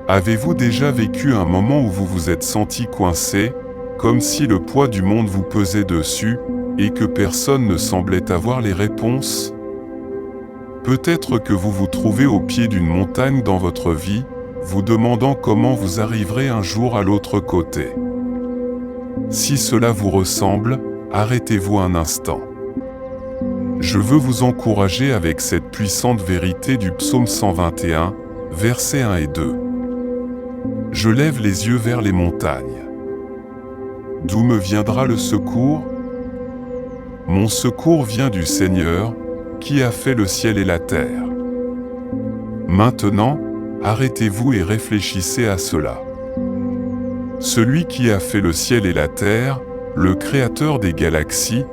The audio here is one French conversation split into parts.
Avez-vous déjà vécu un moment où vous vous êtes senti coincé, comme si le poids du monde vous pesait dessus, et que personne ne semblait avoir les réponses? Peut-être que vous vous trouvez au pied d'une montagne dans votre vie, vous demandant comment vous arriverez un jour à l'autre côté. Si cela vous ressemble, arrêtez-vous un instant. Je veux vous encourager avec cette puissante vérité du psaume 121, versets 1 et 2. Je lève les yeux vers les montagnes. D'où me viendra le secours? Mon secours vient du Seigneur, qui a fait le ciel et la terre. Maintenant, arrêtez-vous et réfléchissez à cela. Celui qui a fait le ciel et la terre, le créateur des galaxies,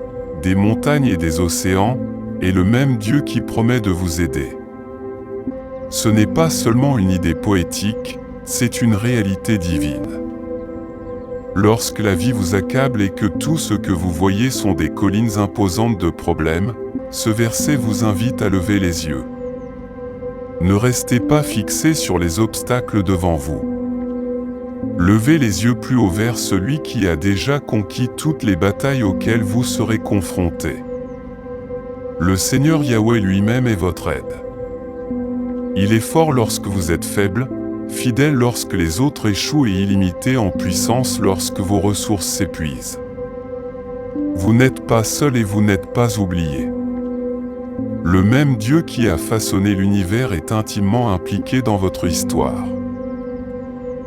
des montagnes et des océans, est le même Dieu qui promet de vous aider. Ce n'est pas seulement une idée poétique, c'est une réalité divine. Lorsque la vie vous accable et que tout ce que vous voyez sont des collines imposantes de problèmes, ce verset vous invite à lever les yeux. Ne restez pas fixé sur les obstacles devant vous. Levez les yeux plus haut vers celui qui a déjà conquis toutes les batailles auxquelles vous serez confrontés. Le Seigneur Yahweh lui-même est votre aide. Il est fort lorsque vous êtes faible, fidèle lorsque les autres échouent et illimité en puissance lorsque vos ressources s'épuisent. Vous n'êtes pas seul et vous n'êtes pas oublié. Le même Dieu qui a façonné l'univers est intimement impliqué dans votre histoire.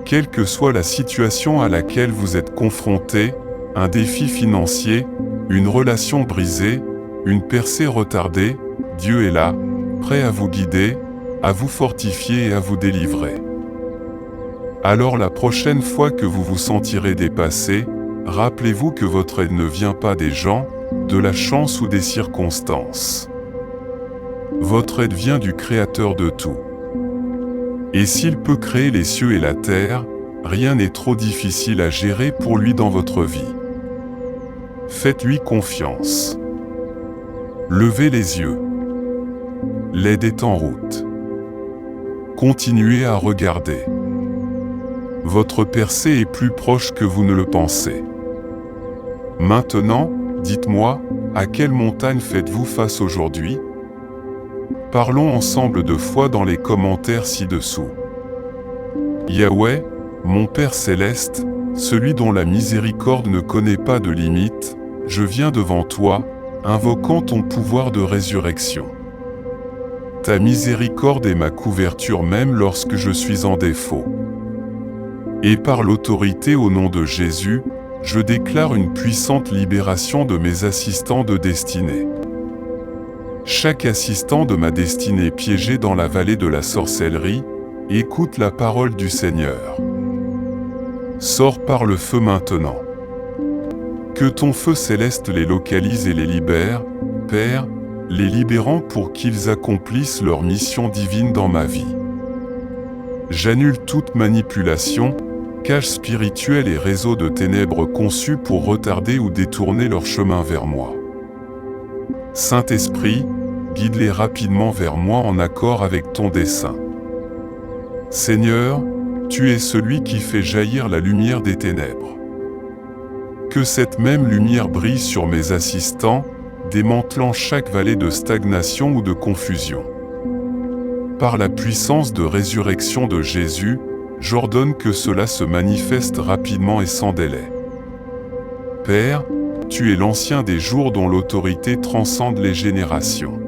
Quelle que soit la situation à laquelle vous êtes confronté, un défi financier, une relation brisée, une percée retardée, Dieu est là, prêt à vous guider, à vous fortifier et à vous délivrer. Alors la prochaine fois que vous vous sentirez dépassé, rappelez-vous que votre aide ne vient pas des gens, de la chance ou des circonstances. Votre aide vient du Créateur de tout. Et s'il peut créer les cieux et la terre, rien n'est trop difficile à gérer pour lui dans votre vie. Faites-lui confiance. Levez les yeux. L'aide est en route. Continuez à regarder. Votre percée est plus proche que vous ne le pensez. Maintenant, dites-moi, à quelle montagne faites-vous face aujourd'hui? Parlons ensemble de foi dans les commentaires ci-dessous. Yahweh, mon Père céleste, celui dont la miséricorde ne connaît pas de limite, je viens devant toi, invoquant ton pouvoir de résurrection. Ta miséricorde est ma couverture même lorsque je suis en défaut. Et par l'autorité au nom de Jésus, je déclare une puissante libération de mes assistants de destinée. Chaque assistant de ma destinée piégé dans la vallée de la sorcellerie, écoute la parole du Seigneur. Sors par le feu maintenant. Que ton feu céleste les localise et les libère, Père, les libérant pour qu'ils accomplissent leur mission divine dans ma vie. J'annule toute manipulation, cage spirituelle et réseau de ténèbres conçus pour retarder ou détourner leur chemin vers moi. Saint-Esprit, guide-les rapidement vers moi en accord avec ton dessein. Seigneur, tu es celui qui fait jaillir la lumière des ténèbres. Que cette même lumière brille sur mes assistants, démantelant chaque vallée de stagnation ou de confusion. Par la puissance de résurrection de Jésus, j'ordonne que cela se manifeste rapidement et sans délai. Père, tu es l'ancien des jours dont l'autorité transcende les générations.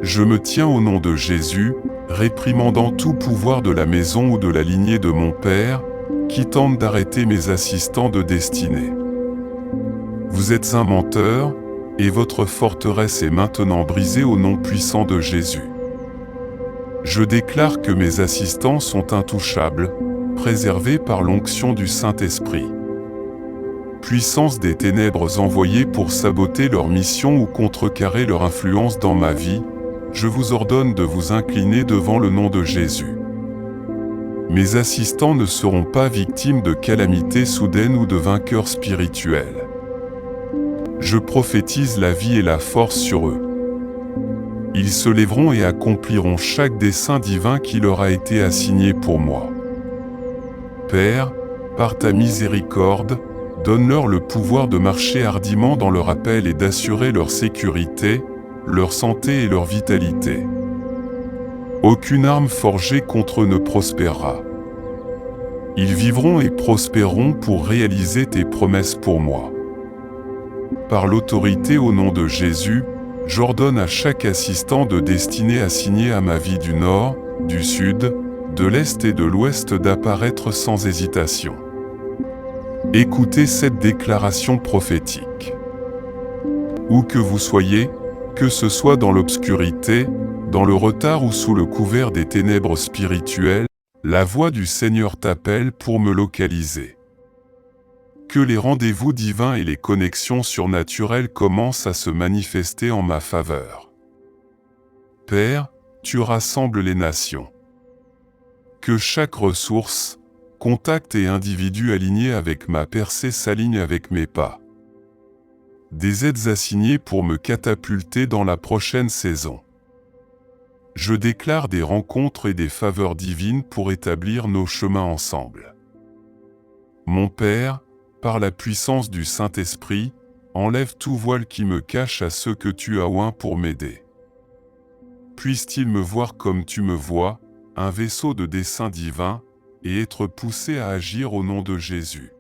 Je me tiens au nom de Jésus, réprimandant tout pouvoir de la maison ou de la lignée de mon Père, qui tente d'arrêter mes assistants de destinée. Vous êtes un menteur, et votre forteresse est maintenant brisée au nom puissant de Jésus. Je déclare que mes assistants sont intouchables, préservés par l'onction du Saint-Esprit. Puissance des ténèbres envoyées pour saboter leur mission ou contrecarrer leur influence dans ma vie, je vous ordonne de vous incliner devant le nom de Jésus. Mes assistants ne seront pas victimes de calamités soudaines ou de vainqueurs spirituels. Je prophétise la vie et la force sur eux. Ils se lèveront et accompliront chaque dessein divin qui leur a été assigné pour moi. Père, par ta miséricorde, donne-leur le pouvoir de marcher hardiment dans leur appel et d'assurer leur sécurité, leur santé et leur vitalité. Aucune arme forgée contre eux ne prospérera. Ils vivront et prospéreront pour réaliser tes promesses pour moi. Par l'autorité au nom de Jésus, j'ordonne à chaque assistant de destinée assigné à ma vie du nord, du sud, de l'est et de l'ouest d'apparaître sans hésitation. Écoutez cette déclaration prophétique. Où que vous soyez, que ce soit dans l'obscurité, dans le retard ou sous le couvert des ténèbres spirituelles, la voix du Seigneur t'appelle pour me localiser. Que les rendez-vous divins et les connexions surnaturelles commencent à se manifester en ma faveur. Père, tu rassembles les nations. Que chaque ressource, contact et individu aligné avec ma percée s'aligne avec mes pas. Des aides assignées pour me catapulter dans la prochaine saison. Je déclare des rencontres et des faveurs divines pour établir nos chemins ensemble. Mon Père, par la puissance du Saint-Esprit, enlève tout voile qui me cache à ceux que tu as oints pour m'aider. Puisse-t-il me voir comme tu me vois, un vaisseau de dessein divin, et être poussé à agir au nom de Jésus.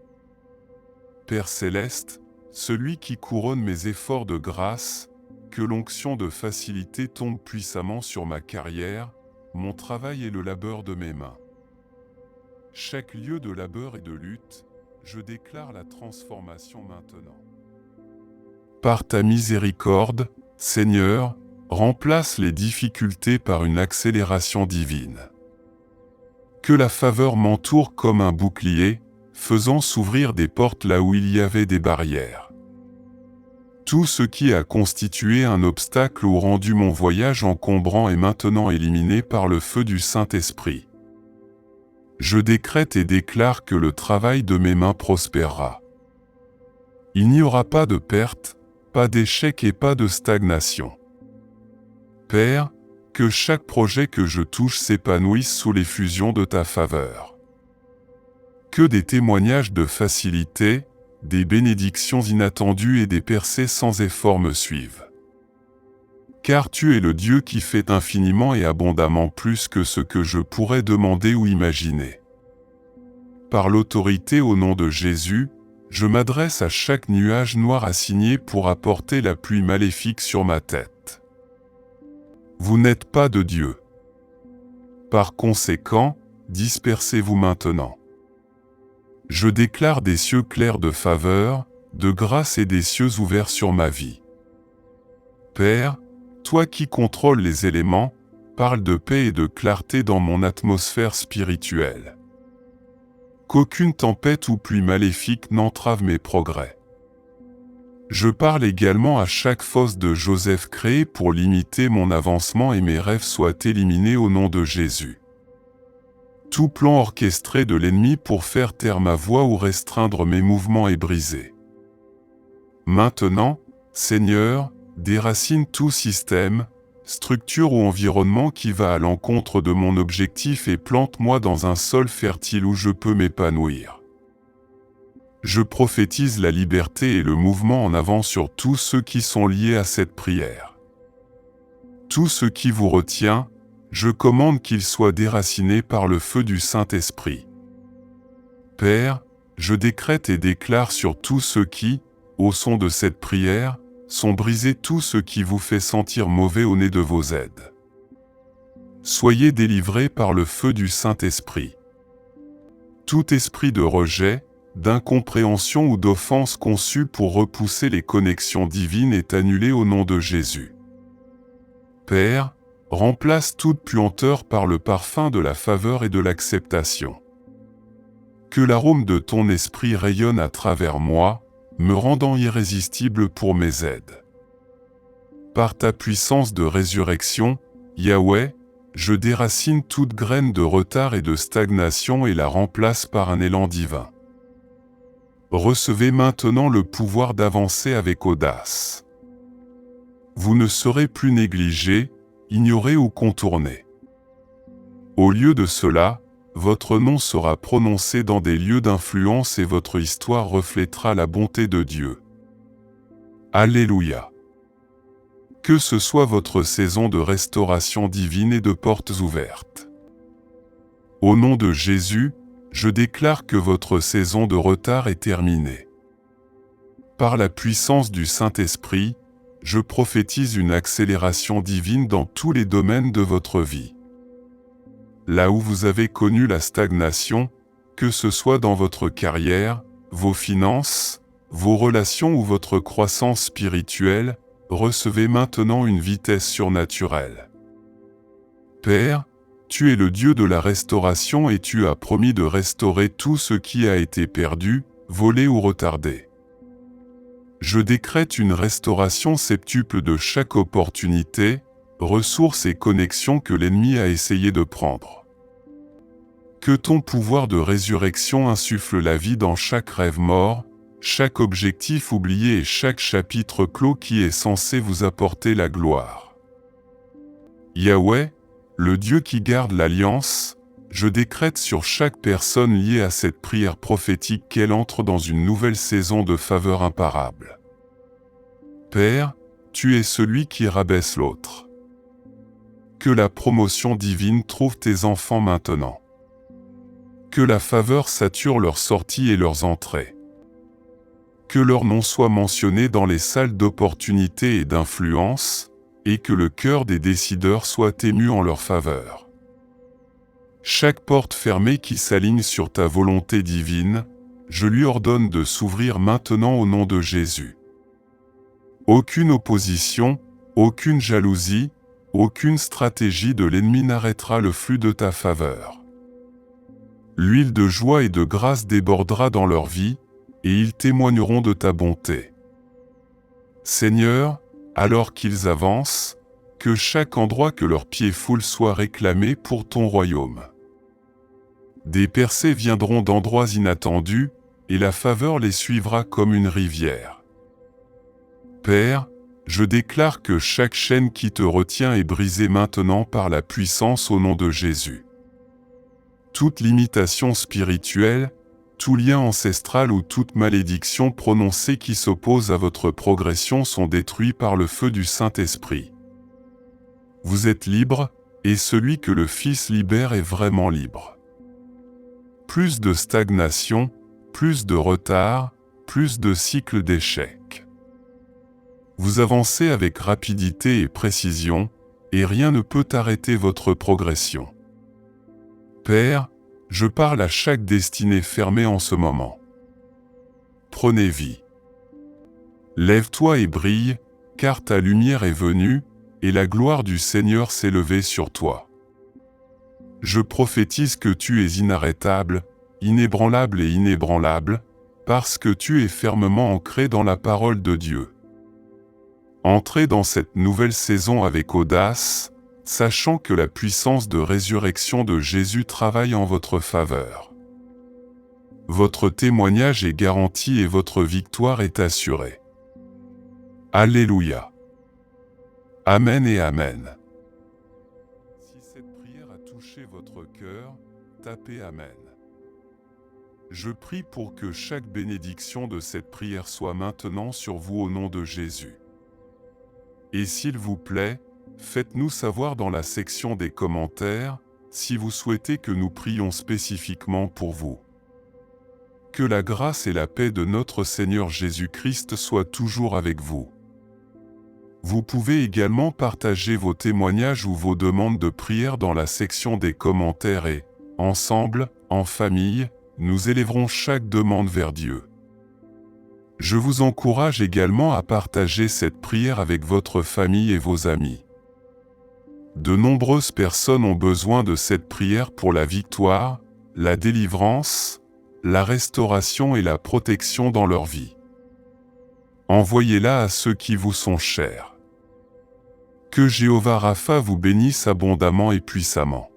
Père céleste, celui qui couronne mes efforts de grâce, que l'onction de facilité tombe puissamment sur ma carrière, mon travail et le labeur de mes mains. Chaque lieu de labeur et de lutte, je déclare la transformation maintenant. Par ta miséricorde, Seigneur, remplace les difficultés par une accélération divine. Que la faveur m'entoure comme un bouclier, faisant s'ouvrir des portes là où il y avait des barrières. Tout ce qui a constitué un obstacle ou rendu mon voyage encombrant est maintenant éliminé par le feu du Saint-Esprit. Je décrète et déclare que le travail de mes mains prospérera. Il n'y aura pas de perte, pas d'échec et pas de stagnation. Père, que chaque projet que je touche s'épanouisse sous l'effusion de ta faveur. Que des témoignages de facilité, des bénédictions inattendues et des percées sans effort me suivent. Car tu es le Dieu qui fait infiniment et abondamment plus que ce que je pourrais demander ou imaginer. Par l'autorité au nom de Jésus, je m'adresse à chaque nuage noir assigné pour apporter la pluie maléfique sur ma tête. Vous n'êtes pas de Dieu. Par conséquent, dispersez-vous maintenant. Je déclare des cieux clairs de faveur, de grâce et des cieux ouverts sur ma vie. Père, toi qui contrôles les éléments, parle de paix et de clarté dans mon atmosphère spirituelle. Qu'aucune tempête ou pluie maléfique n'entrave mes progrès. Je parle également à chaque fosse de Joseph créée pour limiter mon avancement et mes rêves soient éliminés au nom de Jésus. Tout plan orchestré de l'ennemi pour faire taire ma voix ou restreindre mes mouvements est brisé. Maintenant, Seigneur, déracine tout système, structure ou environnement qui va à l'encontre de mon objectif et plante-moi dans un sol fertile où je peux m'épanouir. Je prophétise la liberté et le mouvement en avant sur tous ceux qui sont liés à cette prière. Tout ce qui vous retient, je commande qu'il soit déraciné par le feu du Saint-Esprit. Père, je décrète et déclare sur tous ceux qui, au son de cette prière, sont brisés tout ce qui vous fait sentir mauvais au nez de vos aides. Soyez délivrés par le feu du Saint-Esprit. Tout esprit de rejet, d'incompréhension ou d'offense conçu pour repousser les connexions divines est annulé au nom de Jésus. Père, remplace toute puanteur par le parfum de la faveur et de l'acceptation. Que l'arôme de ton esprit rayonne à travers moi, me rendant irrésistible pour mes aides. Par ta puissance de résurrection, Yahweh, je déracine toute graine de retard et de stagnation et la remplace par un élan divin. Recevez maintenant le pouvoir d'avancer avec audace. Vous ne serez plus négligés, ignoré ou contourné. Au lieu de cela, votre nom sera prononcé dans des lieux d'influence et votre histoire reflètera la bonté de Dieu. Alléluia. Que ce soit votre saison de restauration divine et de portes ouvertes. Au nom de Jésus, je déclare que votre saison de retard est terminée. Par la puissance du Saint-Esprit, je prophétise une accélération divine dans tous les domaines de votre vie. Là où vous avez connu la stagnation, que ce soit dans votre carrière, vos finances, vos relations ou votre croissance spirituelle, recevez maintenant une vitesse surnaturelle. Père, tu es le Dieu de la restauration et tu as promis de restaurer tout ce qui a été perdu, volé ou retardé. Je décrète une restauration septuple de chaque opportunité, ressource et connexion que l'ennemi a essayé de prendre. Que ton pouvoir de résurrection insuffle la vie dans chaque rêve mort, chaque objectif oublié et chaque chapitre clos qui est censé vous apporter la gloire. Yahweh, le Dieu qui garde l'alliance, je décrète sur chaque personne liée à cette prière prophétique qu'elle entre dans une nouvelle saison de faveur imparable. Père, tu es celui qui rabaisse l'autre. Que la promotion divine trouve tes enfants maintenant. Que la faveur sature leurs sorties et leurs entrées. Que leur nom soit mentionné dans les salles d'opportunité et d'influence, et que le cœur des décideurs soit ému en leur faveur. Chaque porte fermée qui s'aligne sur ta volonté divine, je lui ordonne de s'ouvrir maintenant au nom de Jésus. Aucune opposition, aucune jalousie, aucune stratégie de l'ennemi n'arrêtera le flux de ta faveur. L'huile de joie et de grâce débordera dans leur vie, et ils témoigneront de ta bonté. Seigneur, alors qu'ils avancent, que chaque endroit que leurs pieds foulent soit réclamé pour ton royaume. Des percées viendront d'endroits inattendus, et la faveur les suivra comme une rivière. Père, je déclare que chaque chaîne qui te retient est brisée maintenant par la puissance au nom de Jésus. Toute limitation spirituelle, tout lien ancestral ou toute malédiction prononcée qui s'oppose à votre progression sont détruits par le feu du Saint-Esprit. Vous êtes libre, et celui que le Fils libère est vraiment libre. Plus de stagnation, plus de retard, plus de cycles d'échecs. Vous avancez avec rapidité et précision, et rien ne peut arrêter votre progression. Père, je parle à chaque destinée fermée en ce moment. Prenez vie. Lève-toi et brille, car ta lumière est venue, et la gloire du Seigneur s'est levée sur toi. Je prophétise que tu es inarrêtable, inébranlable et inébranlable, parce que tu es fermement ancré dans la parole de Dieu. Entrez dans cette nouvelle saison avec audace, sachant que la puissance de résurrection de Jésus travaille en votre faveur. Votre témoignage est garanti et votre victoire est assurée. Alléluia. Amen et Amen. Si cette prière a touché votre cœur, tapez Amen. Je prie pour que chaque bénédiction de cette prière soit maintenant sur vous au nom de Jésus. Et s'il vous plaît, faites-nous savoir dans la section des commentaires, si vous souhaitez que nous prions spécifiquement pour vous. Que la grâce et la paix de notre Seigneur Jésus-Christ soient toujours avec vous. Vous pouvez également partager vos témoignages ou vos demandes de prière dans la section des commentaires et, ensemble, en famille, nous élèverons chaque demande vers Dieu. Je vous encourage également à partager cette prière avec votre famille et vos amis. De nombreuses personnes ont besoin de cette prière pour la victoire, la délivrance, la restauration et la protection dans leur vie. Envoyez-la à ceux qui vous sont chers. Que Jéhovah Rapha vous bénisse abondamment et puissamment.